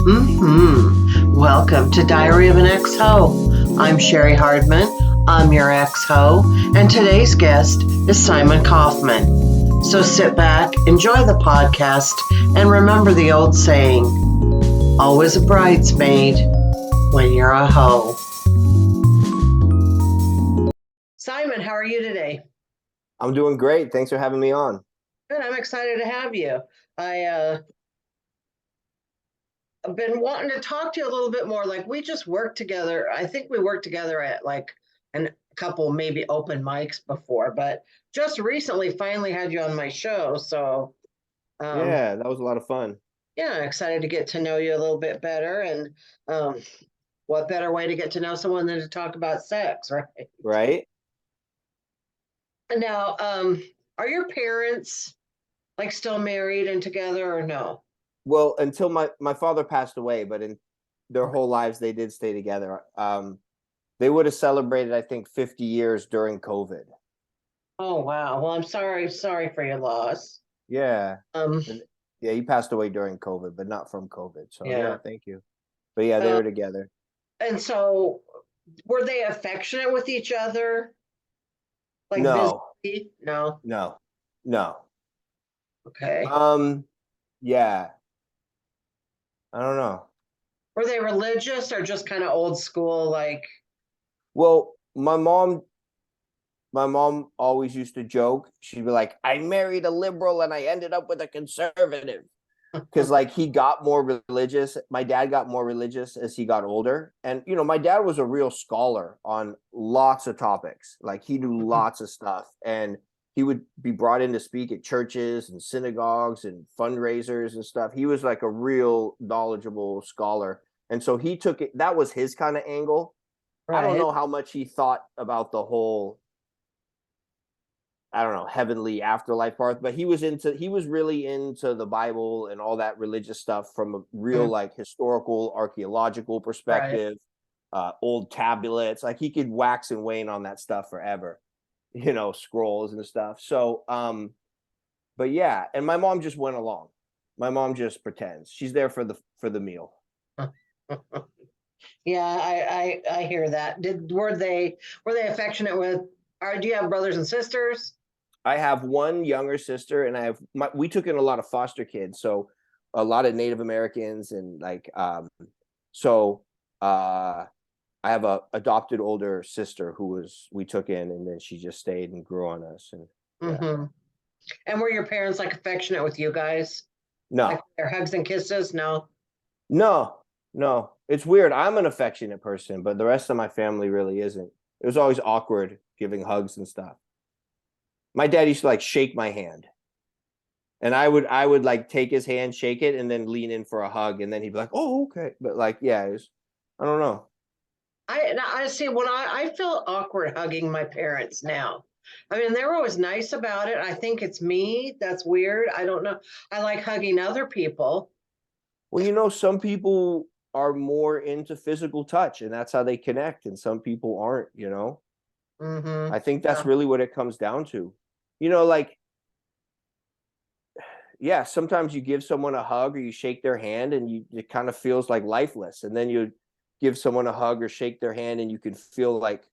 Welcome to Diary of an Ex-Ho. I'm Cheri Hardman. I'm your ex-ho, and today's guest is Simon Kaufman. So sit back, enjoy the podcast, and remember the old saying, always a bridesmaid when you're a hoe. Simon, how are you today? I'm doing great. Thanks for having me on. Good, I'm excited to have you. I've been wanting to talk to you a little bit more. Like, we just worked together. I think we worked together at like a couple maybe open mics before, but just recently finally had you on my show. So Yeah, that was a lot of fun. yeah, excited to get to know you a little bit better. And what better way to get to know someone than to talk about sex, right? Right? Now, are your parents like still married and together or no? Well, until my father passed away, but in their whole lives they did stay together. They would have celebrated, I think, 50 years during COVID. Oh wow. Well, I'm sorry for your loss. Yeah. Um, And yeah, he passed away during COVID, but not from COVID. So yeah. yeah, thank you. But yeah, they Uh, were together. and so were they affectionate with each other? Like No, physically? No. no, no. Okay. Um, yeah, I don't know. Were they religious or just kind of old school? Like, Well, my mom always used to joke. She'd be like, I married a liberal and I ended up with a conservative. Because like he got more religious. My dad got more religious as he got older. And my dad was a real scholar on lots of topics. Like he knew lots of stuff. And he would be brought in to speak at churches and synagogues and fundraisers and stuff. He was like a real knowledgeable scholar. And so he took it, that was his kind of angle. I don't right. know how much he thought about the whole, I don't know, heavenly afterlife part, but he was really into the Bible and all that religious stuff from a real like historical, archaeological Right. perspective, old tablets. Like he could wax and wane on that stuff forever, scrolls and stuff. So, but yeah, and my mom just went along. My mom just pretends she's there for the meal. Yeah, I hear that. Were they affectionate with? Or do you have brothers and sisters? I have one younger sister, and we took in a lot of foster kids, so a lot of Native Americans, and like so I have a adopted older sister we took in, and then she just stayed and grew on us, and yeah. Mm-hmm. And were your parents like affectionate with you guys? Like No, their hugs and kisses? No. no, no. It's weird. I'm an affectionate person, but the rest of my family really isn't. It was always awkward giving hugs and stuff. My dad used to like shake my hand. And I would like take his hand, shake it, and then lean in for a hug, and then he'd be like, "Oh, okay." But like, yeah, I don't know. I see when I feel awkward hugging my parents now. I mean, they're always nice about it. I think it's me. That's weird. I don't know. I like hugging other people. Well, some people are more into physical touch, and that's how they connect, and some people aren't. Mm-hmm. I think that's really what it comes down to. Like, yeah, sometimes you give someone a hug or you shake their hand, and it kind of feels like lifeless, and then you give someone a hug or shake their hand, and you can feel like,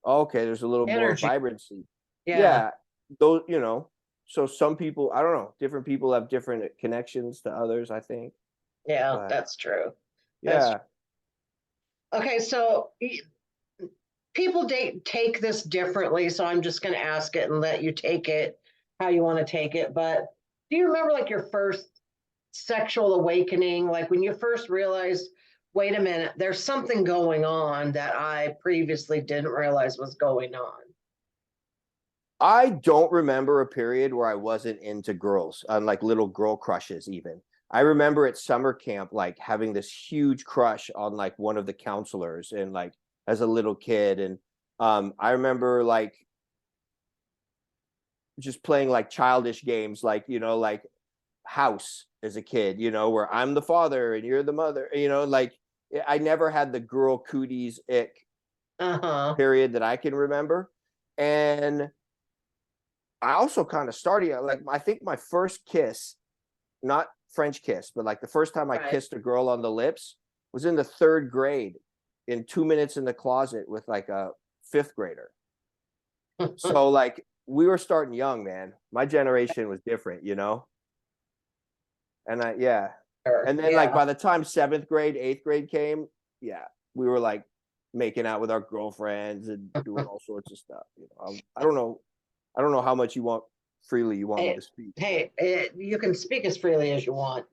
oh, okay, there's a little more Energy. vibrancy. Yeah. Yeah, those, so some people, I don't know, different people have different connections to others, I think. Yeah, But that's true. That's yeah, okay. So people take this differently. So I'm just going to ask it and let you take it how you want to take it. But do you remember like your first sexual awakening? Like when you first realized, wait a minute, there's something going on that I previously didn't realize was going on. I don't remember a period where I wasn't into girls, on like little girl crushes even. I remember at summer camp like having this huge crush on like one of the counselors, and like as a little kid, and I remember like just playing like childish games, like like house as a kid, where I'm the father and you're the mother, like I never had the girl cooties ick Uh-huh. period that I can remember. And I also kind of started like, I think my first kiss, not French kiss, but like the first time I Right. kissed a girl on the lips was in the 3rd grade in 2 minutes in the closet with like a 5th grader. So like we were starting young, man. My generation was different, you know? And yeah. Sure. And then like Yeah. by the time 7th grade, 8th grade came, yeah, we were like making out with our girlfriends and doing all sorts of stuff. You know, I don't know. I don't know how much you want me Hey, to speak. hey, you can speak as freely as you want.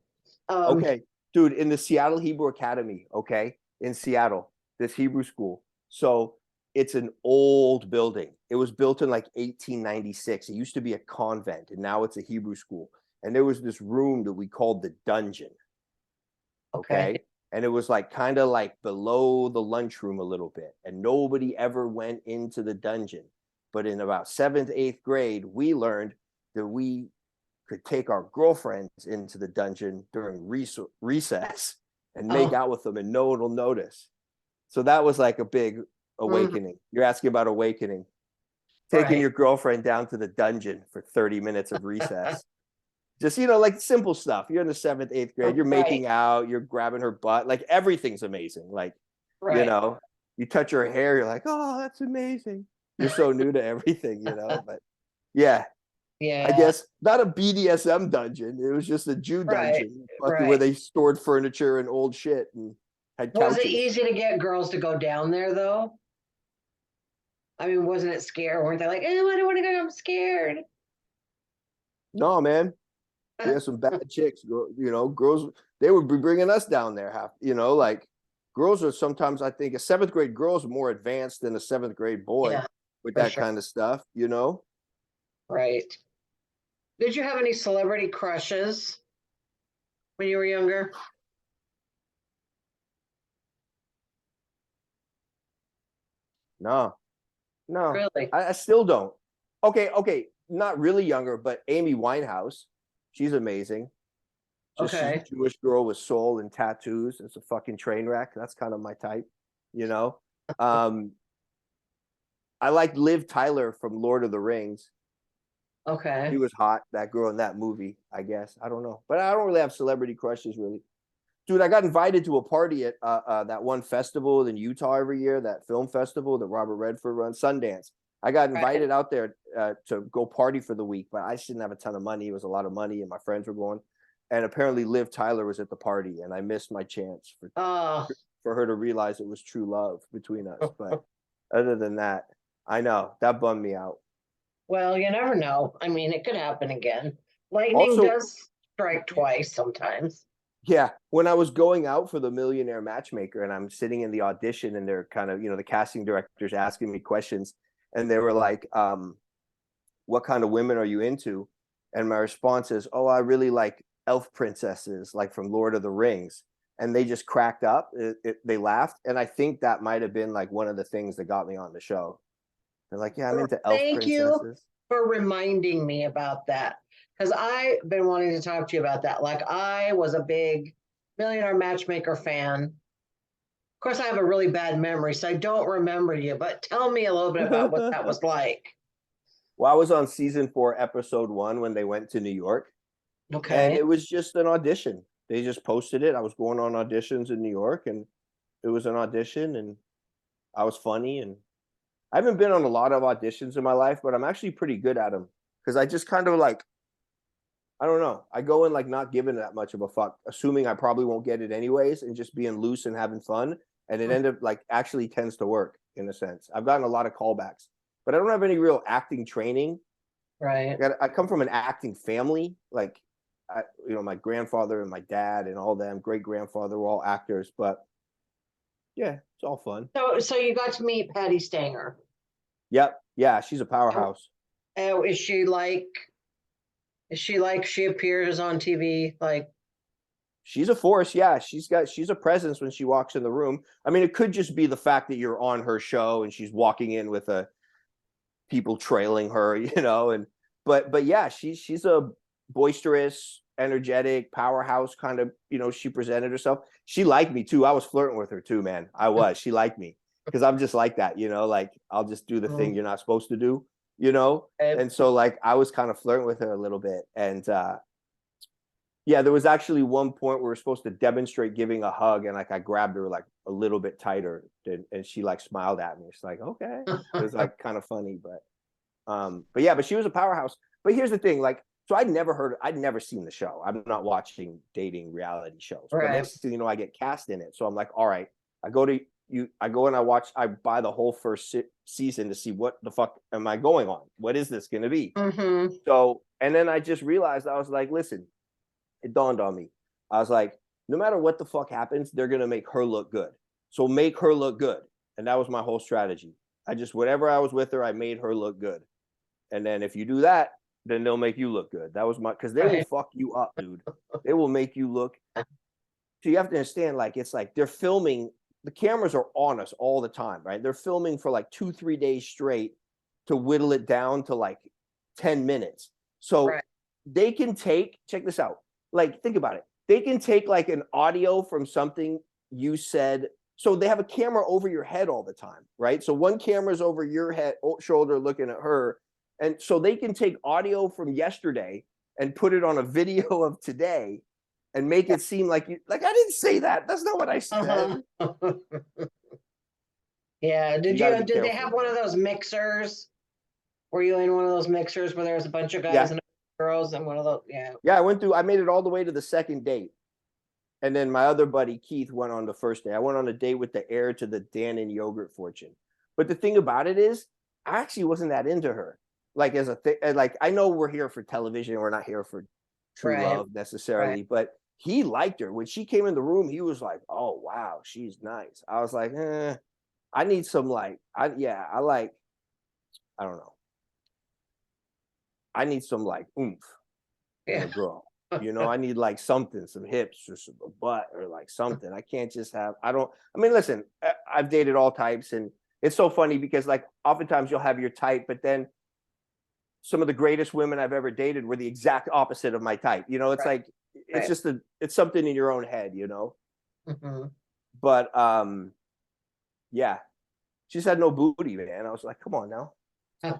Um, Okay, dude, in the Seattle Hebrew Academy, okay, in Seattle, this Hebrew school. So it's an old building. It was built in like 1896. It used to be a convent, and now it's a Hebrew school. And there was this room that we called the dungeon, okay. okay? And it was like kind of like below the lunchroom a little bit, and nobody ever went into the dungeon. But in about 7th, 8th grade, we learned that we could take our girlfriends into the dungeon during recess and make Oh, out with them and no one will notice. So that was like a big mhm, awakening. You're asking about awakening. Taking right. your girlfriend down to the dungeon for 30 minutes of recess. Just, you know, like simple stuff. You're in the 7th, 8th grade, you're Right. making out, you're grabbing her butt, like everything's amazing. Like, you Right. know, you touch her hair, you're like, oh, that's amazing. You're so new to everything, you know. But yeah, I Yeah. guess not a BDSM dungeon. It was just a Jew Right. dungeon, fucking where Right. they stored furniture and old shit and had Was it couches. easy to get girls to go down there though? I mean, wasn't it scary? Weren't they like, oh, I don't want to go, I'm scared. No, man, we had some bad chicks. You know, girls. They would be bringing us down there. Half, you know, like girls are sometimes. I think a 7th grade girl is more advanced than a 7th grade boy Yeah, with for that sure. kind of stuff. You know, Right. Did you have any celebrity crushes when you were younger? no, no, Really? I still don't. Okay, not really younger, but Amy Winehouse, she's amazing. Just she's a Okay. Jewish girl with soul and tattoos. It's a fucking train wreck. That's kind of my type, you know. Um, I like Liv Tyler from Lord of the Rings. She Okay. was hot, that girl in that movie, I guess. I don't know. But I don't really have celebrity crushes really. Dude, I got invited to a party at that one festival in Utah every year, that film festival that Robert Redford runs, Sundance. I got Right. invited out there to go party for the week, but I just didn't have a ton of money. It was a lot of money, and my friends were going. And apparently, Liv Tyler was at the party, and I missed my chance Oh, for her to realize it was true love between us. But other than that, I know that bummed me out. well, you never know. I mean, it could happen again. Lightning Also, does strike twice sometimes. yeah, when I was going out for the Millionaire Matchmaker and I'm sitting in the audition and they're kind of, you know, the casting directors asking me questions and they were like, what kind of women are you into? And my response is, oh, I really like elf princesses, like from Lord of the Rings. And they just cracked up. They laughed. And I think that might have been like one of the things that got me on the show. They're like, yeah, I'm into elf Thank you princesses. for reminding me about that because I've been wanting to talk to you about that. Like, I was a big Millionaire Matchmaker fan. Of course, I have a really bad memory, so I don't remember you, but tell me a little bit about what that was like. Well, I was on season 4, episode 1 when they went to New York. And Okay. it was just an audition. They just posted it. I was going on auditions in New York, and it was an audition, and I was funny. And I haven't been on a lot of auditions in my life, but I'm actually pretty good at them because I just kind of like I don't know. I go in like not giving that much of a fuck, assuming I probably won't get it anyways, and just being loose and having fun. And it ended up like actually tends to work in a sense. I've gotten a lot of callbacks, but I don't have any real acting training. Right. I come from an acting family. Like, my grandfather and my dad and all them, great grandfather were all actors. But yeah, it's all fun. So you got to meet Patty Stanger. Yep. Yeah, she's a powerhouse. Oh, is she like she appears on TV? Like, She's a force. Yeah, she's a presence when she walks in the room. I mean, it could just be the fact that you're on her show and she's walking in with a people trailing her, and but yeah, she's a boisterous, energetic powerhouse kind of, she presented herself. She liked me too. I was flirting with her too, man. She liked me because I'm just like that, like I'll just do the thing mm, you're not supposed to do. eh, And so like I was kind of flirting with her a little bit. And Yeah, there was actually one point where we were supposed to demonstrate giving a hug, and like I grabbed her like a little bit tighter, and she like smiled at me. She's like, "Okay." It was like kind of funny, but yeah, but she was a powerhouse. But here's the thing, like, so I'd never seen the show. I'm not watching dating reality shows, but Right. next thing you know, I get cast in it. So I'm like, all right, I go and I buy the whole first season to see what the fuck am I going on? What is this going to be? Mm-hmm. So, and then I just realized, I was like, listen, it dawned on me. I was like, no matter what the fuck happens, they're going to make her look good. So make her look good. And that was my whole strategy. Whenever I was with her, I made her look good. And then if you do that, then they'll make you look good. That was because they will Right. fuck you up, dude. They will make you look. So you have to understand, like, it's like they're filming, the cameras are on us all the time, right? They're filming for like 2-3 days straight to whittle it down to like 10 minutes. So Right. they can check this out. Like, think about it. They can take like an audio from something you said. So they have a camera over your head all the time, right? So one camera's over your head, shoulder looking at her. And so they can take audio from yesterday and put it on a video of today and make it seem like I didn't say that. That's not what I said. Uh-huh. Yeah. So you got to be Did they careful, have one man. of those mixers? Were you in one of those mixers where there was a bunch of guys Yeah. and girls and one of those? Yeah. Yeah. I made it all the way to the second date. And then my other buddy, Keith, went on the first day. I went on a date with the heir to the Dannon yogurt fortune. But the thing about it is, I actually wasn't that into her. Like, as a thing, like, I know we're here for television. We're not here for true Right. love necessarily, but he liked her. When she came in the room, he was like, oh, wow, she's nice. I was like, I need some, like, I don't know. I need some like oomph in Yeah. a girl. You know, I need like something, some hips or some butt or like something. I can't just have, I mean, listen, I've dated all types, and it's so funny because like oftentimes you'll have your type, but then some of the greatest women I've ever dated were the exact opposite of my type. You know, it's Right. like, it's Right. just it's something in your own head, you know? Mm-hmm. But yeah, she just had no booty, man. I was like, come on now. Okay,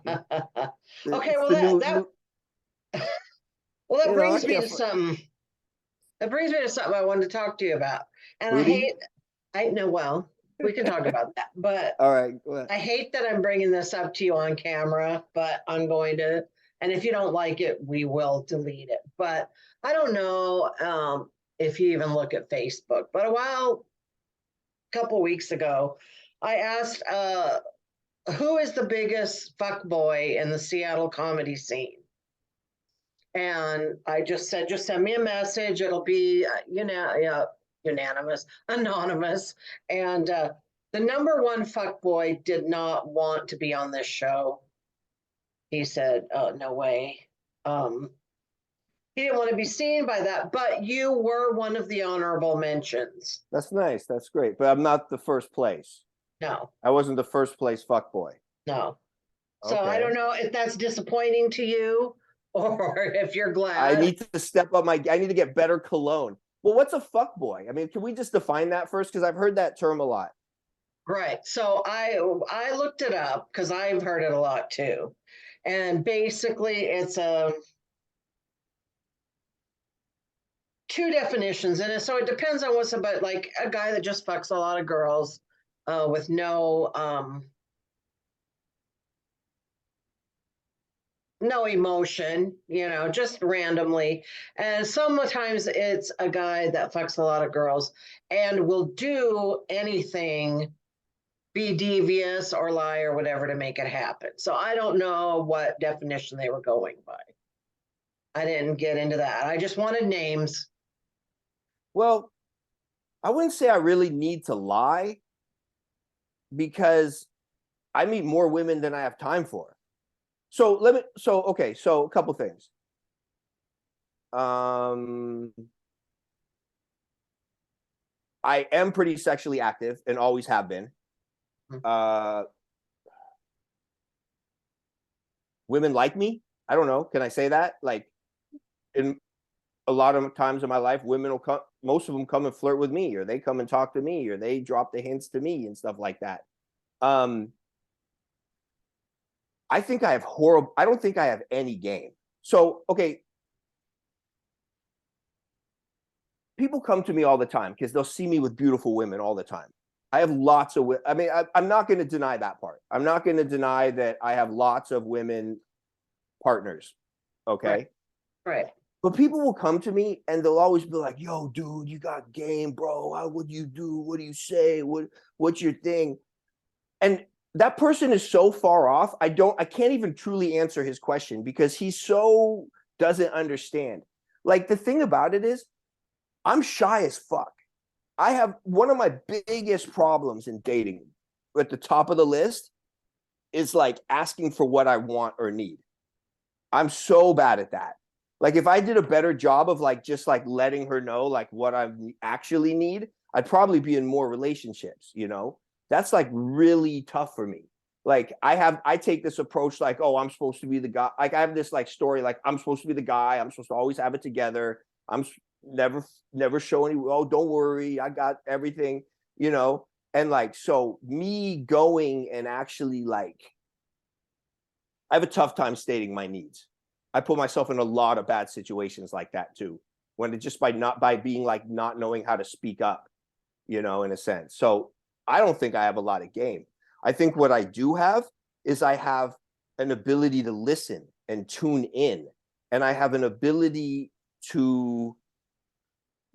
It's well the that well that you know, I brings me can't to something. That brings me to something I wanted to talk to you about. And booty. I know, well, we can talk about that, but All right. Go ahead. I hate that I'm bringing this up to you on camera, but I'm going to. And if you don't like it, we will delete it. But I don't know if you even look at Facebook. But a couple weeks ago, I asked who is the biggest fuck boy in the Seattle comedy scene. And I just said, just send me a message. It'll be, unanimous, anonymous. And the number one fuck boy did not want to be on this show. He said, "Oh, no way." He didn't want to be seen by that, but you were one of the honorable mentions. That's nice. That's great. But I'm not the first place. No, I wasn't the first place fuck boy. no. So I Okay. don't know if that's disappointing to you or if you're I glad. need to step up I need to get better cologne. Well, what's a fuck boy? I mean, can we just define that first? Because I've heard that term a lot. Right. So I looked it up because I've heard it a lot too. And basically it's a two definitions in it. So it depends on what's about, like a guy that just fucks a lot of girls with no emotion, just randomly. And sometimes it's a guy that fucks a lot of girls and will do anything, be devious or lie or whatever to make it happen. So I don't know what definition they were going by. I didn't get into that. I just wanted names. Well, I wouldn't say I really need to lie because I meet more women than I have time for. Okay, so a couple things. I am pretty sexually active and always have been. Women like me. I don't know. Can I say that? Like, in a lot of times in my life, women will come. Most of them come and flirt with me, or they come and talk to me, or they drop the hints to me and stuff like that. I think I have horrible. I don't think I have any game. So okay, people come to me all the time because they'll see me with beautiful women all the time. I have lots of, I mean, I'm not going to deny that part. I'm not going to deny that I have lots of women partners. Okay. Right. But people will come to me and they'll always be like, yo, dude, you got game, bro. What do you do? What do you say? What's your thing? And that person is so far off. I can't even truly answer his question because he so doesn't understand. Like the thing about it is, I'm shy as fuck. I have one of my biggest problems in dating at the top of the list is like asking for what I want or need. I'm so bad at that. Like if I did a better job of like just like letting her know like what I actually need, I'd probably be in more relationships, you know? That's like really tough for me. Like I take this approach like, oh, I'm supposed to be the guy. Like I have this like story like I'm supposed to be the guy. I'm supposed to always have it together. I'm never show any, oh, don't worry, I got everything, you know? And like, so me going and actually like, I have a tough time stating my needs. I put myself in a lot of bad situations like that too, when it just by being like not knowing how to speak up, you know, in a sense. So I don't think I have a lot of game. I think what I do have is I have an ability to listen and tune in, and I have an ability to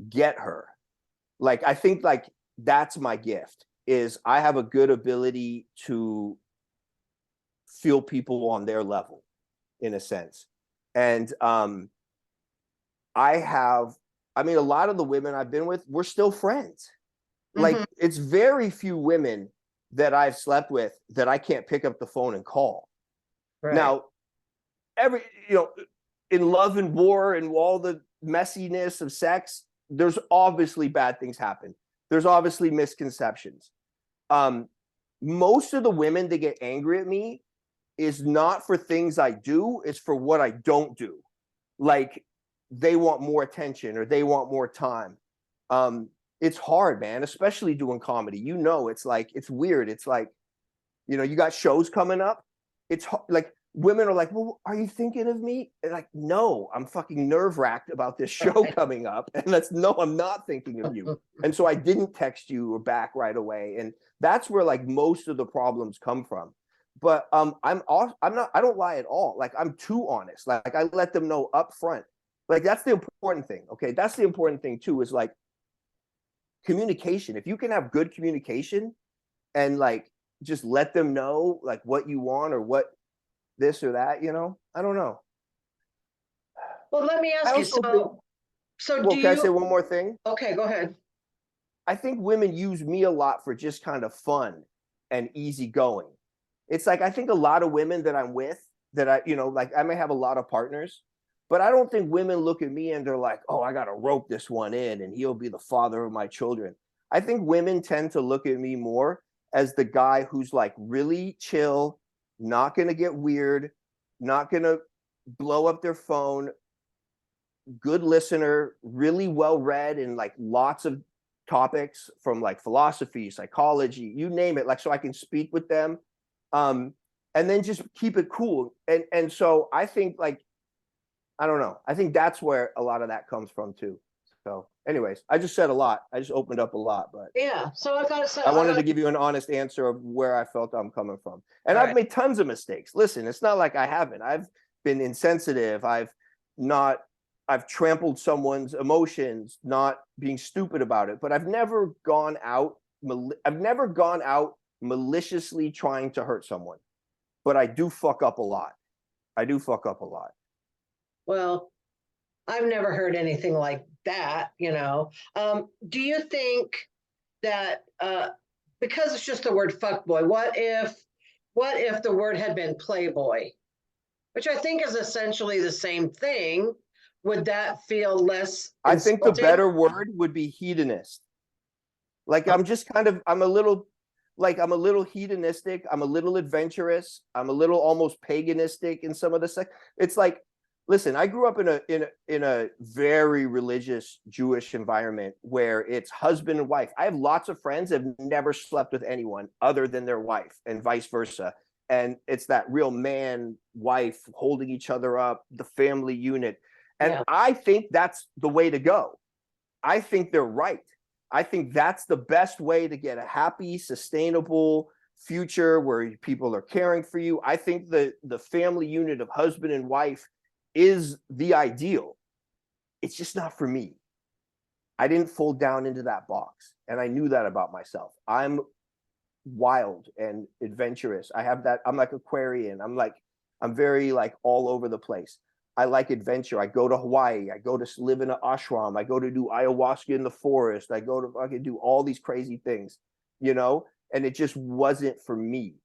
get her. Like I think like that's my gift is I have a good ability to feel people on their level in a sense. And I mean, a lot of the women I've been with, we're still friends. Like it's very few women that I've slept with that I can't pick up the phone and call. Right. Now, in love and war and all the messiness of sex, there's obviously bad things happen. There's obviously misconceptions. Most of the women that get angry at me is not for things I do, it's for what I don't do. Like they want more attention or they want more time. It's hard, man, especially doing comedy. You know, it's like, it's weird. It's like, you know, you got shows coming up. It's like women are like, well, are you thinking of me? And like, no, I'm fucking nerve-wracked about this show coming up. And no, I'm not thinking of you. And so I didn't text you or back right away. And that's where like most of the problems come from. But I don't lie at all. Like I'm too honest. Like I let them know up front. Like that's the important thing. Okay. That's the important thing too, is like communication. If you can have good communication and like just let them know like what you want or what this or that, you know, I don't know. Well, let me ask you, well, can I say one more thing? Okay, go ahead. I think women use me a lot for just kind of fun and easy going. It's like, I think a lot of women that I'm with that like I may have a lot of partners, but I don't think women look at me and they're like, oh, I got to rope this one in and he'll be the father of my children. I think women tend to look at me more as the guy who's like really chill, not going to get weird, not going to blow up their phone, good listener, really well read in like lots of topics from like philosophy, psychology, you name it. Like, so I can speak with them. And then just keep it cool. And so I think like, I don't know. I think that's where a lot of that comes from too. So anyways, I just said a lot. I just opened up a lot, but yeah. So I wanted to give you an honest answer of where I felt I'm coming from. And I've made tons of mistakes. Listen, it's not like I haven't. I've been insensitive. I've trampled someone's emotions, not being stupid about it, but I've never gone out maliciously trying to hurt someone. But I do fuck up a lot. Well, I've never heard anything like that, you know. Do you think that because it's just the word fuckboy, what if the word had been playboy, which I think is essentially the same thing? Would that feel less insulting? I think the better word would be hedonist. Like I'm a little hedonistic. I'm a little adventurous. I'm a little almost paganistic in some of the sex. It's like, listen, I grew up in a very religious Jewish environment where it's husband and wife. I have lots of friends that have never slept with anyone other than their wife and vice versa. And it's that real man, wife holding each other up, the family unit. And I think that's the way to go. I think they're right. I think that's the best way to get a happy, sustainable future where people are caring for you. I think the family unit of husband and wife is the ideal. It's just not for me. I didn't fold down into that box, and I knew that about myself. I'm wild and adventurous. I have that. I'm like Aquarian. I'm very like all over the place. I like adventure. I go to Hawaii. I go to live in an ashram. I go to do ayahuasca in the forest. I go to fucking do all these crazy things, you know, and it just wasn't for me.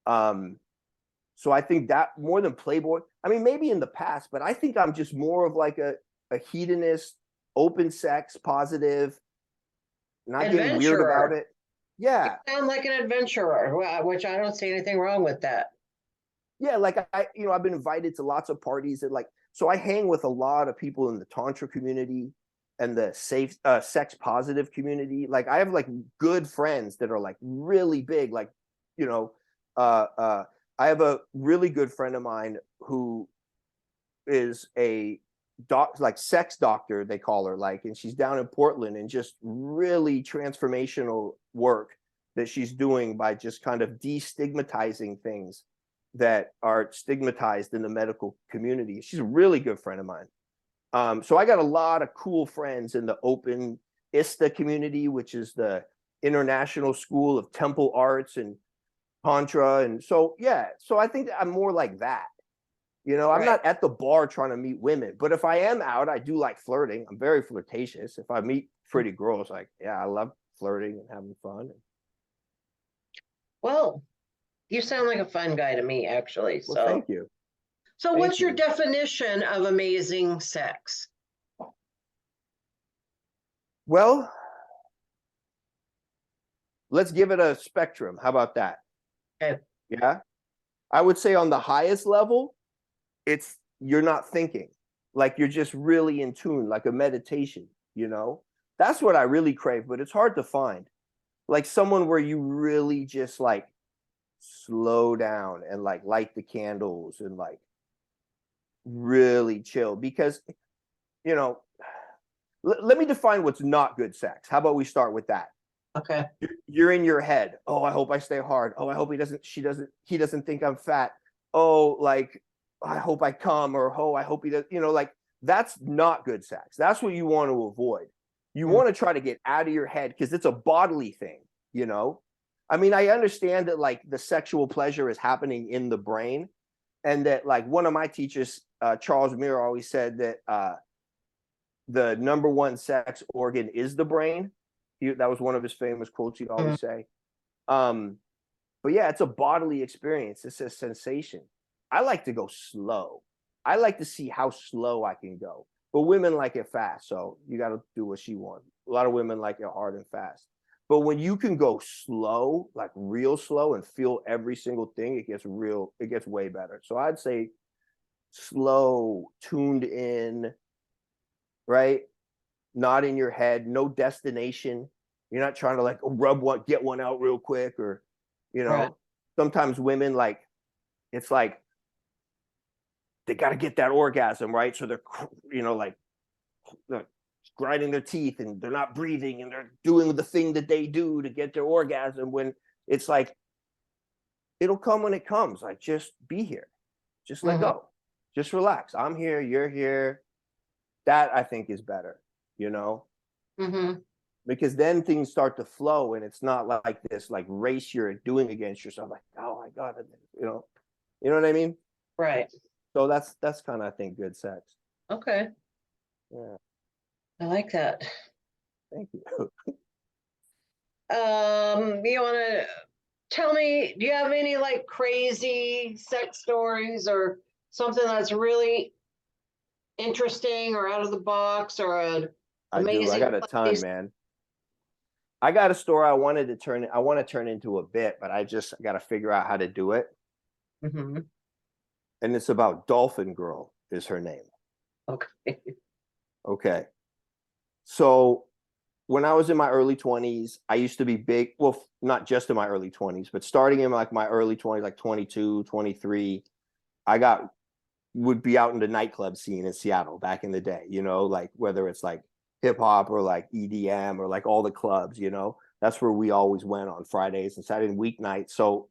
So I think that more than Playboy, I mean, maybe in the past, but I think I'm just more of like a hedonist, open sex, positive, not getting weird about it. Yeah. You sound like an adventurer, which I don't see anything wrong with that. Yeah, like I've been invited to lots of parties and like, so I hang with a lot of people in the Tantra community and the safe sex positive community. Like I have like good friends that are like really big, like, you know, I have a really good friend of mine who is a like sex doctor, they call her, like, and she's down in Portland and just really transformational work that she's doing by just kind of destigmatizing things that are stigmatized in the medical community. She's a really good friend of mine. So I got a lot of cool friends in the open ISTA community, which is the International School of Temple Arts and Tantra. And so, yeah, so I think I'm more like that. You know, I'm not at the bar trying to meet women, but if I am out, I do like flirting. I'm very flirtatious. If I meet pretty girls, like, yeah, I love flirting and having fun. Well, you sound like a fun guy to me, actually. Well, thank you. So what's your definition of amazing sex? Well, let's give it a spectrum. How about that? Okay. Yeah. I would say on the highest level, it's you're not thinking, like you're just really in tune, like a meditation, you know? That's what I really crave, but it's hard to find. Like someone where you really just like slow down and like light the candles and like really chill, because, you know, let me define what's not good sex. How about we start with that? Okay. You're in your head. Oh, I hope I stay hard. Oh, I hope he doesn't think I'm fat. Oh, like, I hope I come, or oh, I hope he does, you know, like that's not good sex. That's what you want to avoid. You want to try to get out of your head because it's a bodily thing, you know? I mean, I understand that like the sexual pleasure is happening in the brain, and that like one of my teachers, Charles Muir, always said that the number one sex organ is the brain. That was one of his famous quotes he'd always say. But yeah, it's a bodily experience. It's a sensation. I like to go slow. I like to see how slow I can go. But women like it fast, so you got to do what she wants. A lot of women like it hard and fast. But when you can go slow, like real slow, and feel every single thing, it gets way better. So I'd say slow, tuned in, right? Not in your head, no destination. You're not trying to like get one out real quick, or, you know, right. Sometimes women like, it's like, they got to get that orgasm, right? So they're, you know, like they're grinding their teeth and they're not breathing and they're doing the thing that they do to get their orgasm, when it's like, it'll come when it comes. Like, just be here. Just let go. Just relax. I'm here. You're here. That I think is better, you know? Because then things start to flow and it's not like this, like race you're doing against yourself. Like, oh my God, you know what I mean? Right. So that's kind of, I think, good sex. Okay. Yeah. I like that. Thank you. You want to tell me, do you have any like crazy sex stories or something that's really interesting or out of the box or an amazing I got a ton, man. I got a story I want to turn into a bit, but I got to figure out how to do it. And it's about Dolphin Girl is her name. Okay. Okay. So when I was in my early 20s, I used to be big. Well, not just in my early 20s, but starting in like my early 20s, like 22, 23, would be out in the nightclub scene in Seattle back in the day, you know, like whether it's like hip hop or like EDM or like all the clubs, you know. That's where we always went on Fridays and Saturday and weeknights. So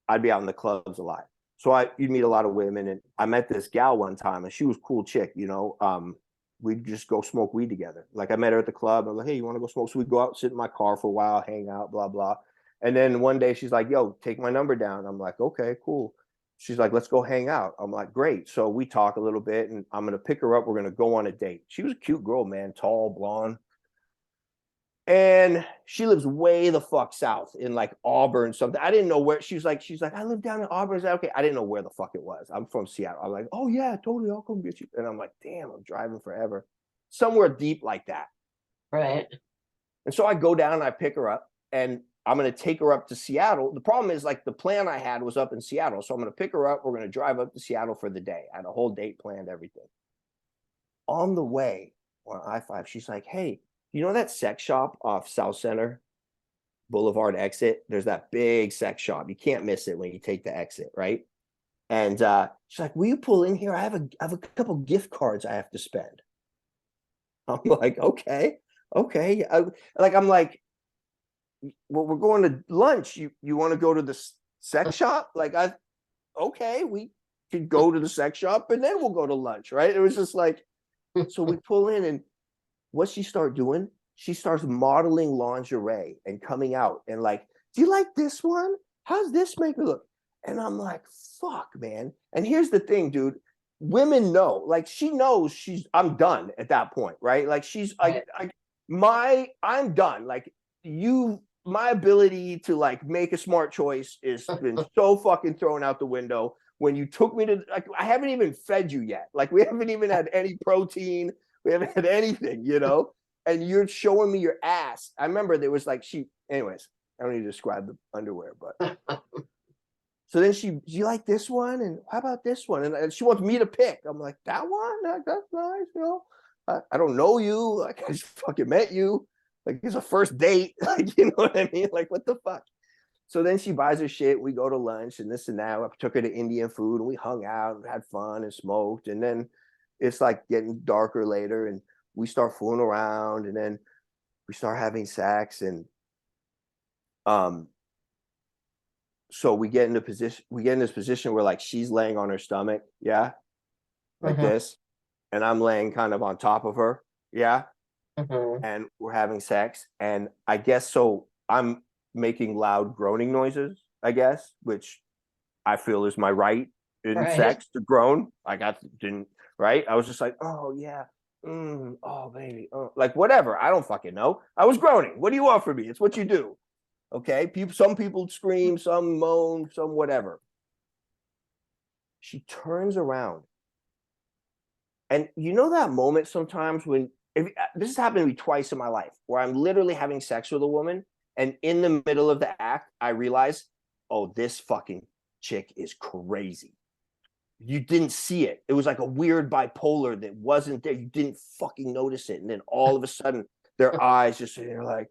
I'd be out in the clubs a lot. So you'd meet a lot of women, and I met this gal one time, and she was a cool chick, you know. We'd just go smoke weed together. Like I met her at the club. I'm like, hey, you want to go smoke? So we'd go out, sit in my car for a while, hang out, blah blah. And then one day she's like, yo, take my number down. I'm like, okay, cool. She's like, let's go hang out. I'm like, great. So we talk a little bit, and I'm gonna pick her up. We're gonna go on a date. She was a cute girl, man, tall, blonde. And she lives way the fuck south in like Auburn, something. I didn't know where. She's like, I live down in Auburn. Is that okay? I didn't know where the fuck it was. I'm from Seattle. I'm like, oh yeah, totally. I'll come get you. And I'm like, damn, I'm driving forever. Somewhere deep like that. Right. And so I go down and I pick her up, and I'm going to take her up to Seattle. The problem is, like, the plan I had was up in Seattle. So I'm going to pick her up. We're going to drive up to Seattle for the day. I had a whole date planned, everything. On the way on I-5, she's like, hey, you know that sex shop off South Center Boulevard exit? There's that big sex shop. You can't miss it when you take the exit, right? And she's like, will you pull in here? I have a couple gift cards I have to spend. I'm like, okay. I'm like, well, we're going to lunch. You want to go to the sex shop? Like, okay, we could go to the sex shop and then we'll go to lunch, right? It was just like, so we pull in, and what she started doing, she starts modeling lingerie and coming out and like, do you like this one? How's this make me look? And I'm like, fuck, man. And here's the thing, dude. Women know, like she knows I'm done at that point, right? Like she's like, I'm done. Like my ability to like make a smart choice is been so fucking thrown out the window. When you took me to, like, I haven't even fed you yet. Like we haven't even had any protein. We haven't had anything, you know? And you're showing me your ass. I remember there was like, anyways, I don't need to describe the underwear, but. So then you like this one? And how about this one? And she wants me to pick. I'm like, that one? That's nice, you know? I don't know you. Like, I just fucking met you. Like, it's a first date. Like, you know what I mean? Like, what the fuck? So then she buys her shit. We go to lunch and this and that. I took her to Indian food and we hung out and had fun and smoked. And then it's like getting darker later and we start fooling around and then we start having sex. And so we get in this position where like she's laying on her stomach, yeah, like this, and I'm laying kind of on top of her, yeah, and we're having sex, and I guess so I'm making loud groaning noises, I guess, which I feel is my right in sex to groan. Didn't right. I was just like, oh yeah, oh baby, oh, like whatever. I don't fucking know. I was groaning. What do you want from me? It's what you do. Okay, some people scream, some moan, some whatever. She turns around. And you know that moment sometimes when, this has happened to me twice in my life, where I'm literally having sex with a woman, and in the middle of the act, I realize, oh, this fucking chick is crazy. You didn't see it. It was like a weird bipolar that wasn't there. You didn't fucking notice it. And then all of a sudden, their eyes just, you're like,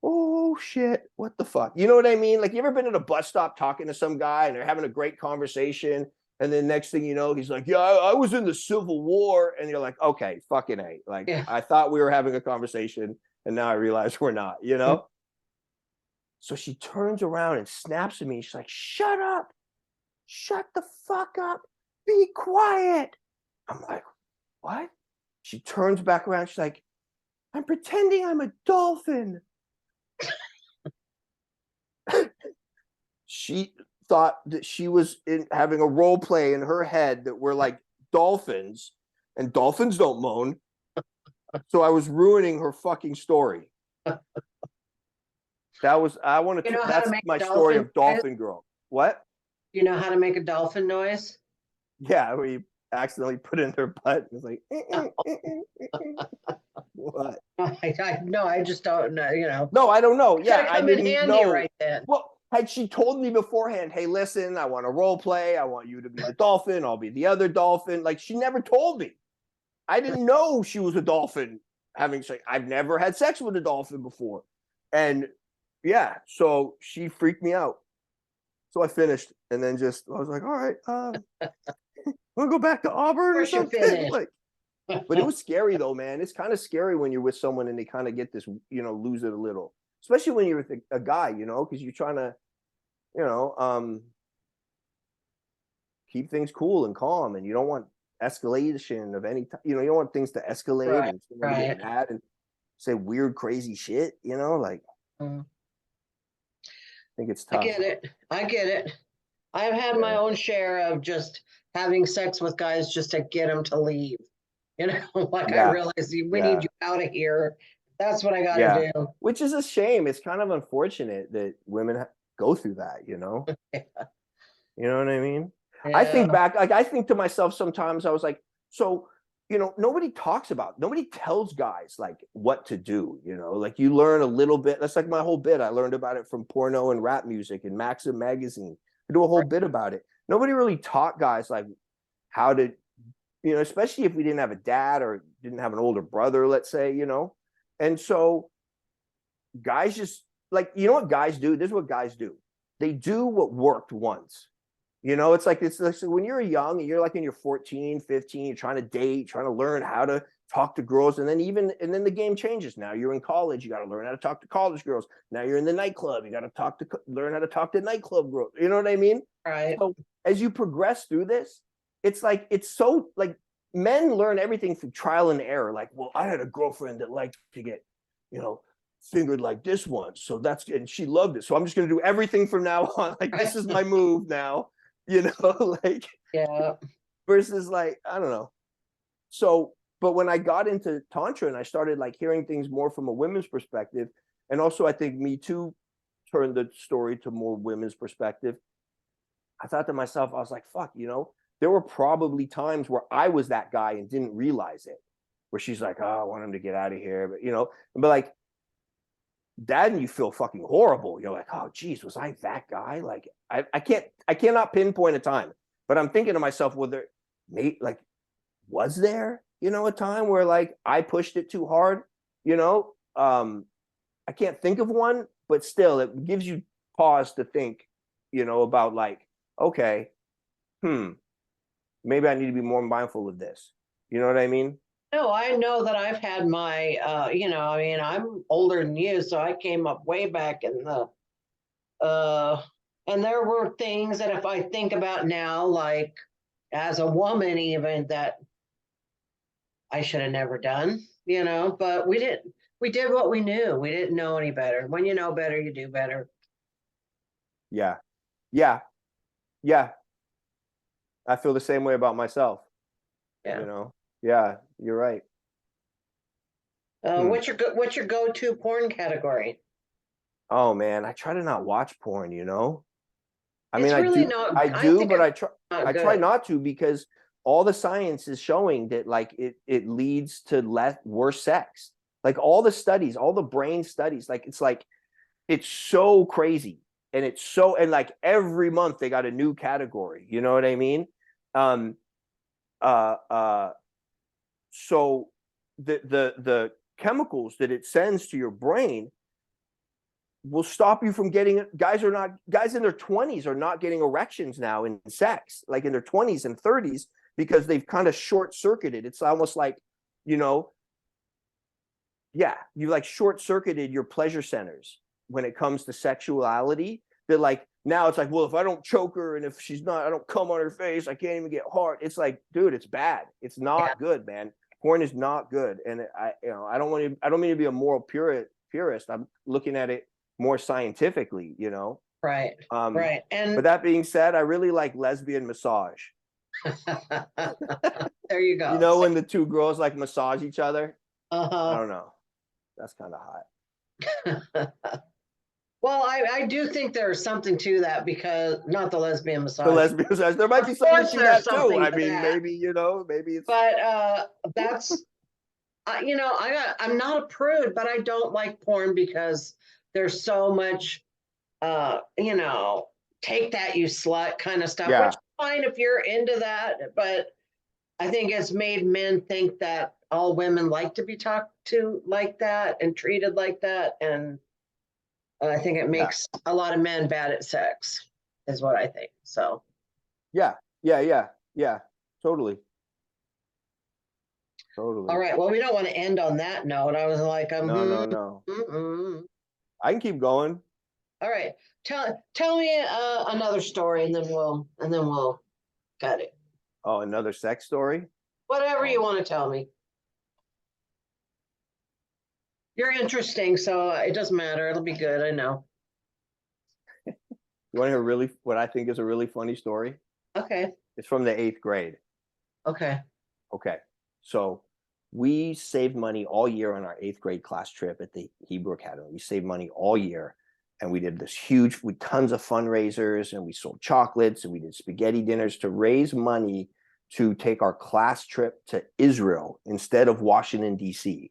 oh shit, what the fuck? You know what I mean? Like, you ever been at a bus stop talking to some guy and they're having a great conversation, and then next thing you know, he's like, yeah, I was in the Civil War, and you're like, okay, fucking A. Like, I thought we were having a conversation, and now I realize we're not, you know? So she turns around and snaps at me. She's like, shut up. Shut the fuck up. Be quiet. I'm like, what? She turns back around. She's like, I'm pretending I'm a dolphin. She thought that she was having a role play in her head that we're like dolphins, and dolphins don't moan. So I was ruining her fucking story. That's my story of Dolphin Girl. What? You know how to make a dolphin noise? Yeah, we accidentally put in their butt. It's like, what? No, I just don't know, you know. No, I don't know. Yeah, I didn't know. Right then. Well, had she told me beforehand, hey, listen, I want to role play. I want you to be the dolphin. I'll be the other dolphin. Like, she never told me. I didn't know she was a dolphin having sex. I've never had sex with a dolphin before. And yeah, so she freaked me out. So I finished, and then I was like, all right, want to go back to Auburn or something? Like, But it was scary though, man. It's kind of scary when you're with someone and they kind of get this, lose it a little, especially when you're with a guy, because you're trying to, you know, keep things cool and calm, and you don't want escalation of any time. You don't want things to escalate Right, and someone to get right. mad and say weird, crazy shit. Like I Mm. think it's I tough. get it. I get it. I've had my Yeah, own share of just having sex with guys just to get them to leave. Like I yeah, realize we need yeah, you out of here. That's what I got to yeah. do. Which is a shame. It's kind of unfortunate that women go through that. You know what I mean? I Yeah, think back, like I think to myself sometimes, I was like, so, nobody nobody tells guys like what to do, like you learn a little bit. That's like my whole bit. I learned about it from porno and rap music and Maxim magazine. I do a whole bit about it. Nobody really taught guys like how to, especially if we didn't have a dad or didn't have an older brother, let's say, and so guys just like, what guys do? This is what guys do. They do what worked once. It's like when you're young and you're like in your 14, 15, you're trying to date, trying to learn how to talk to girls. And then the game changes. Now you're in college. You got to learn how to talk to college girls. Now you're in the nightclub. You got to learn how to talk to nightclub girls. You know what I mean? right. So as you progress through this, it's so like men learn everything through trial and error. Like, well, I had a girlfriend that liked to get, you know, fingered like this one. So and she loved it. So I'm just going to do everything from now on. Like, this is my move now, like Yeah. versus like, I don't know. So, but when I got into Tantra and I started like hearing things more from a women's perspective, and also I think Me Too turned the story to more women's perspective. I thought to myself, I was like, fuck, there were probably times where I was that guy and didn't realize it, where she's like, oh, I want him to get out of here. But like, that and you feel fucking horrible. You're like, oh, geez, was I that guy? Like, I cannot pinpoint a time, but I'm thinking to myself, well, was there, a time where like I pushed it too hard? I can't think of one, but still, it gives you pause to think, about like, okay, maybe I need to be more mindful of this. You know what I mean? No, I know that I've had my, I mean, I'm older than you, so I came up way back in uh, and there were things that if I think about now, like as a woman, even that I should have never done, but we didn't. We did what we knew. We didn't know any better. When you know better, you do better. Yeah, yeah, yeah. I feel the same way about myself. Yeah. Yeah, you're right. Hmm. What's your go-to porn category? Oh man, I try to not watch porn, I mean, It's really not. I I do, think but it's not I try good. not to because all the science is showing that like it leads to worse sex. Like all the studies, all the brain studies, like it's so crazy. And like every month they got a new category. You know what I mean? Um uh uh so the chemicals that it sends to your brain will stop you from getting guys in their 20s are not getting erections now in sex, like in their 20s and 30s, because they've kind of short circuited. It's almost like, you know, yeah, you like short circuited your pleasure centers when it comes to sexuality. That like now it's like, well, if I don't choke her and if I don't come on her face, I can't even get hard. It's like, dude, it's bad. It's Yeah. not good, man. Porn is not good. And I don't mean to be a moral purist. I'm looking at it more scientifically, Right. Um, Right. but And that being said, I really like lesbian massage. there you You go. know, when the two girls like massage each other? I Uh-huh. don't know. That's kind of hot. Well, I do think there's something to that because not the lesbian The massage. lesbian massage. There might Of be something course, to there's that too. something I to mean, that, maybe it's but that's I'm not a prude, but I don't like porn because there's so much take that you slut kind of stuff, which yeah, is fine if you're into that, but I think it's made men think that all women like to be talked to like that and treated like that. And I think it yeah, makes a lot of men bad at sex, is what I think. So, yeah, yeah, yeah, yeah. Totally. Totally. All right. Well, we don't want to end on that note. I was like, No, no, no. I can keep going. All right. Tell me another story, and then we'll cut it. Oh, another sex story? Whatever you Oh, want to tell me. You're interesting, so it doesn't matter. It'll be good. I know. you want to hear really what I think is a really funny story? Okay. It's from the 8th grade. Okay. Okay. So we saved money all year on our 8th grade class trip at the Hebrew Academy. We saved money all year. And we did this huge, with tons of fundraisers, and we sold chocolates and we did spaghetti dinners to raise money to take our class trip to Israel instead of Washington, D.C.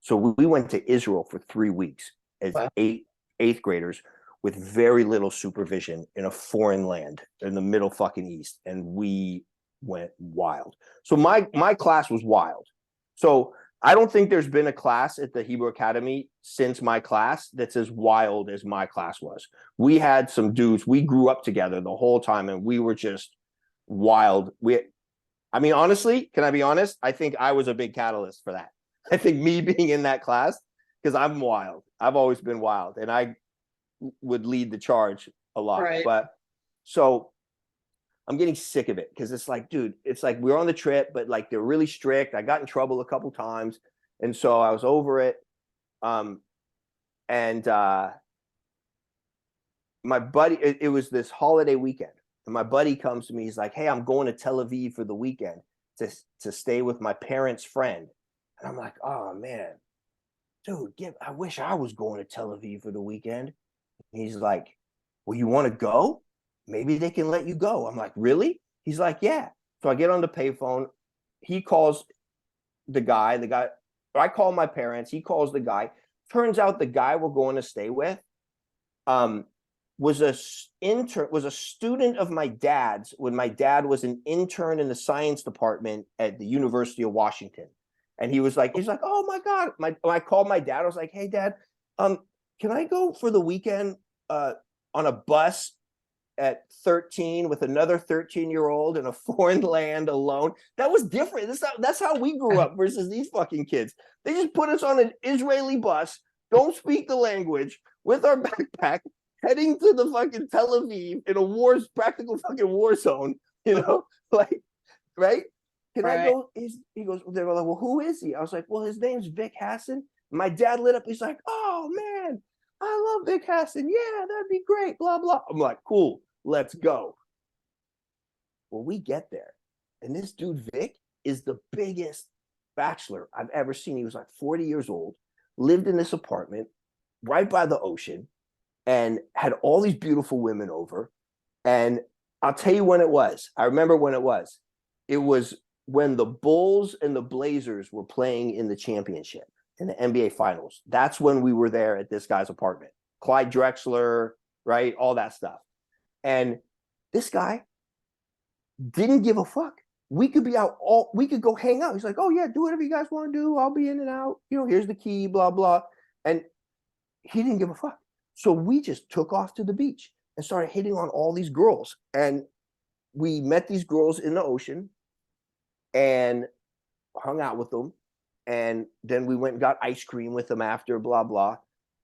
So we went to Israel for 3 weeks as Wow. eighth graders with very little supervision in a foreign land in the middle fucking East. And we went wild. So my class was wild. So I don't think there's been a class at the Hebrew Academy since my class that's as wild as my class was. We had some dudes, we grew up together the whole time, and we were just wild. I mean, honestly, can I be honest? I think I was a big catalyst for that. I think me being in that class, because I'm wild. I've always been wild, and I would lead the charge a lot. Right. But so I'm getting sick of it because it's like, dude, it's like we're on the trip, but like they're really strict. I got in trouble a couple times, and so I was over it. And my buddy, it was this holiday weekend, and my buddy comes to me. He's like, "Hey, I'm going to Tel Aviv for the weekend to stay with my parents' friend." And I'm like, "Oh man, dude, I wish I was going to Tel Aviv for the weekend." And he's like, "Well, you want to go? Maybe they can let you go." I'm like, "Really?" He's like, "Yeah." So I get on the payphone. He calls the guy. I call my parents. He calls the guy. Turns out the guy we're going to stay with was a student of my dad's when my dad was an intern in the science department at the University of Washington. And he's like, "Oh my God." When I called my dad, I was like, "Hey dad, can I go for the weekend on a bus at 13 with another 13-year-old in a foreign land alone?" That was different. That's how we grew up versus these fucking kids. They just put us on an Israeli bus, don't speak the language, with our backpack, heading to the fucking Tel Aviv in a practical fucking war zone, like, right? Can I Right. go? He goes, they were like, "Well, who is he?" I was like, "Well, his name's Vic Hassan." My dad lit up. He's like, "Oh man, I love Vic Hassan. Yeah, that'd be great." Blah blah. I'm like, "Cool, let's go." Well, we get there, and this dude Vic is the biggest bachelor I've ever seen. He was like 40 years old, lived in this apartment right by the ocean, and had all these beautiful women over. And I'll tell you when it was. I remember when it was. It was when the Bulls and the Blazers were playing in the championship in the NBA Finals. That's when we were there at this guy's apartment. Clyde Drexler, right? All that stuff. And this guy didn't give a fuck. We could we could go hang out. He's like, "Oh yeah, do whatever you guys want to do. I'll be in and out. Here's the key, blah, blah." And he didn't give a fuck. So we just took off to the beach and started hitting on all these girls. And we met these girls in the ocean and hung out with them. And then we went and got ice cream with them after, blah, blah.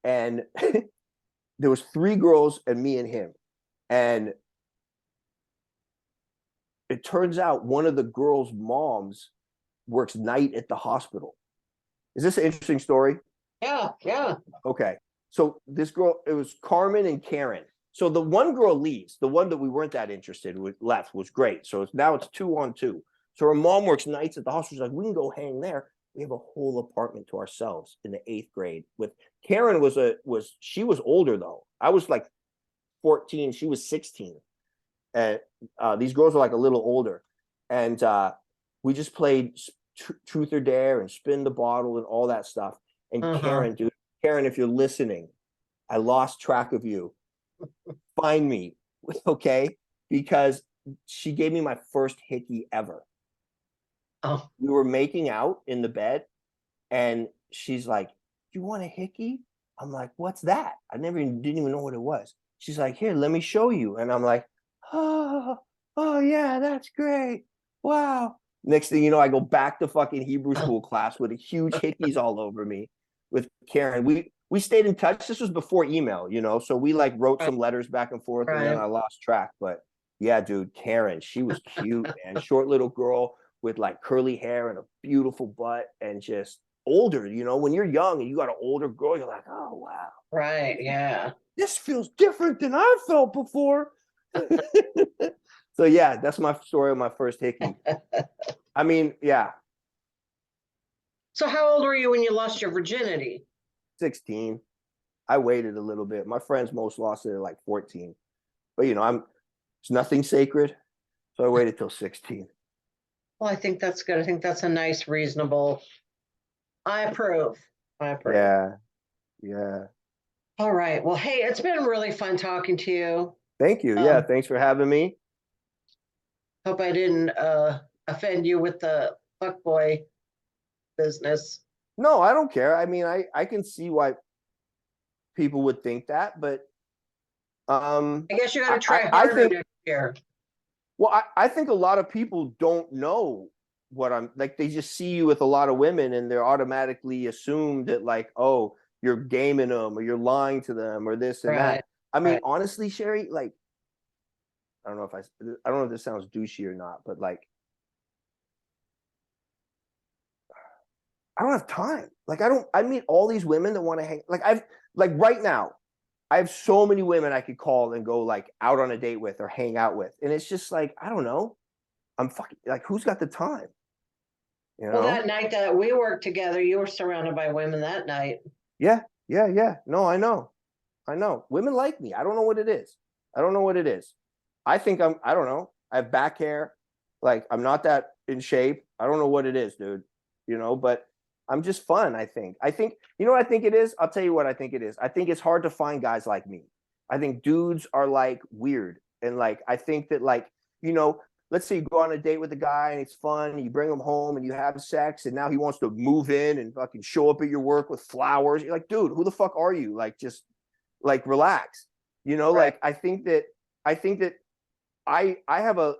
And there was 3 girls and me and him. And it turns out one of the girls' moms works night at the hospital. Is this an interesting story? Yeah. Yeah. Okay. So this girl, it was Carmen and Karen. So the one girl leaves, the one that we weren't that interested with left, was great. So now it's 2-on-2. So her mom works nights at the hospital. She's like, "We can go hang there." We have a whole apartment to ourselves in the 8th grade. With Karen she was older though. I was like 14, she was 16. And these girls were like a little older. And we just played truth or dare and spin the bottle and all that stuff. And Karen, dude, Karen, if you're listening, I lost track of you. Find me, okay? Because she gave me my first hickey ever. Oh. We were making out in the bed, and she's like, "You want a hickey?" I'm like, "What's that?" I didn't even know what it was. She's like, "Here, let me show you." And I'm like, "Oh, oh yeah, that's great. Wow." Next thing you know, I go back to fucking Hebrew school class with a huge hickeys all over me with Karen. We stayed in touch. This was before email, you know, so we like wrote Right. some letters back and forth, and then Right. I lost track. But yeah, dude, Karen, she was cute, man. Short little girl with like curly hair and a beautiful butt, and just older. You know, when you're young and you got an older girl, you're like, oh wow, Right. Yeah. this feels different than I felt before. So yeah, that's my story of my first hickey. I mean, yeah, So how old were you when you lost your virginity? 16. I waited a little bit. My friends most lost it at like 14. But you know, it's nothing sacred. So I waited till 16. Well, I think that's good. I think that's a nice, reasonable. I approve. I approve. Yeah. Yeah. All right. Well, hey, it's been really fun talking to you. Thank you. Yeah. Um, Thanks for having me. hope I didn't offend you with the fuckboy business. No, I don't care. I mean, I can see why people would think that, but I guess you got to I, try I harder think next year. well, I think a lot of people don't know what I'm like. They just see you with a lot of women, and they're automatically assumed that like, oh, you're gaming them or you're lying to them or this and Right. that. I mean, Right. honestly, Cheri, like, I don't know if this sounds douchey or not, but like, I don't have time. Like, I meet all these women that want to hang. Like right now, I have so many women I could call and go like out on a date with or hang out with, and it's just like, I don't know. I'm fucking like, who's got the time? You Well, know? that night that we worked together, you were surrounded by women that night. Yeah, yeah, yeah. No, I know. I know. Women like me. I don't know what it is. I don't know what it is. I don't know. I have back hair. Like, I'm not that in shape. I don't know what it is, dude. You know, but I'm just fun, I think. You know what I think it is? I'll tell you what I think it is. I think it's hard to find guys like me. I think dudes are like weird. And like, I think that, like, you know, let's say you go on a date with a guy and it's fun, and you bring him home and you have sex, and now he wants to move in and fucking show up at your work with flowers. You're like, dude, who the fuck are you? Like, just like relax. You know, Right. like I think that I have a,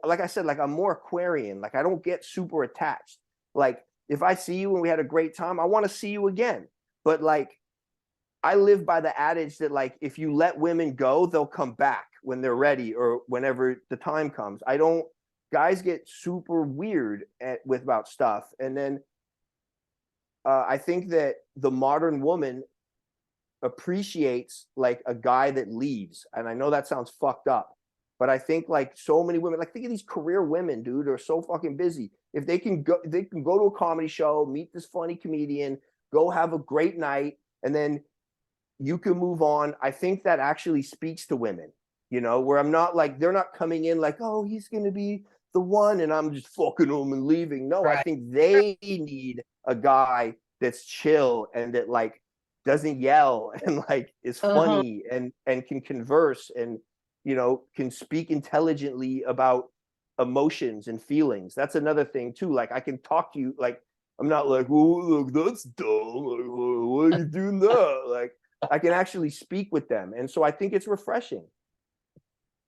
like I said, like I'm more Aquarian. Like I don't get super attached. Like if I see you and we had a great time, I want to see you again. But like I live by the adage that like if you let women go, they'll come back when they're ready or whenever the time comes. I don't. Guys get super weird with about stuff, and then I think that the modern woman appreciates like a guy that leaves. And I know that sounds fucked up, but I think like so many women, like think of these career women, dude, are so fucking busy. If they can go to a comedy show, meet this funny comedian, go have a great night, and then you can move on. I think that actually speaks to women, you know, where I'm not like, they're not coming in like, oh, he's going to be the one and I'm just fucking him and leaving. No, I Right. think they need a guy that's chill and that like doesn't yell and like is Uh-huh. funny and can converse and, you know, can speak intelligently about emotions and feelings. That's another thing too. Like I can talk to you like, I'm not like, oh, look, that's dumb. Like, why are you doing that? Like, I can actually speak with them. And so I think it's refreshing,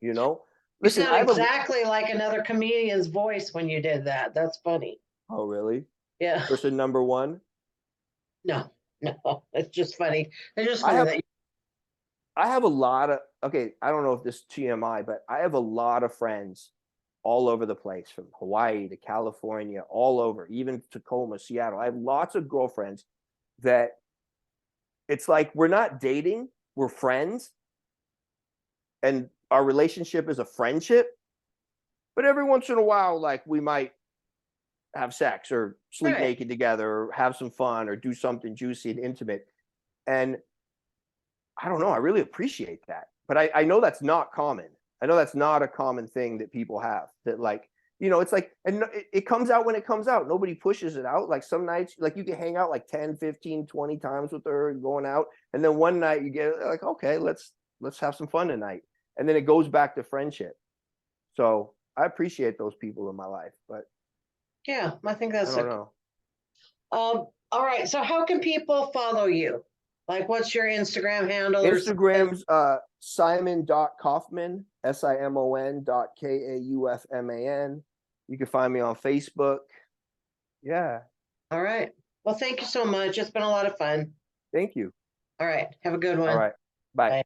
you know? You Listen, sound exactly like another comedian's voice when you did that. That's funny. oh, really? Yeah. Person number one. No, no, it's just funny. It's just I funny have, that you, I have a lot of, okay, I don't know if this is TMI, but I have a lot of friends all over the place from Hawaii to California, all over, even Tacoma, Seattle. I have lots of girlfriends that it's like we're not dating, we're friends, and our relationship is a friendship. But every once in a while, like we might have sex or sleep right. naked together or have some fun or do something juicy and intimate. And I don't know, I really appreciate that. But I know that's not common. I know that's not a common thing that people have that like, you know, it's like, and it comes out when it comes out. Nobody pushes it out. Like some nights, like you can hang out like 10, 15, 20 times with her going out. And then one night you get like, okay, let's have some fun tonight. And then it goes back to friendship. So I appreciate those people in my life, but Yeah, I think I that's don't a. know. All right. So how can people follow you? Like, what's your Instagram handle or something? Instagram's Simon.Kaufman, SIMON.KAUFMAN. You can find me on Facebook. Yeah. All right. Well, thank you so much. It's been a lot of fun. Thank you. All right. Have a good one. All right. Bye. Bye.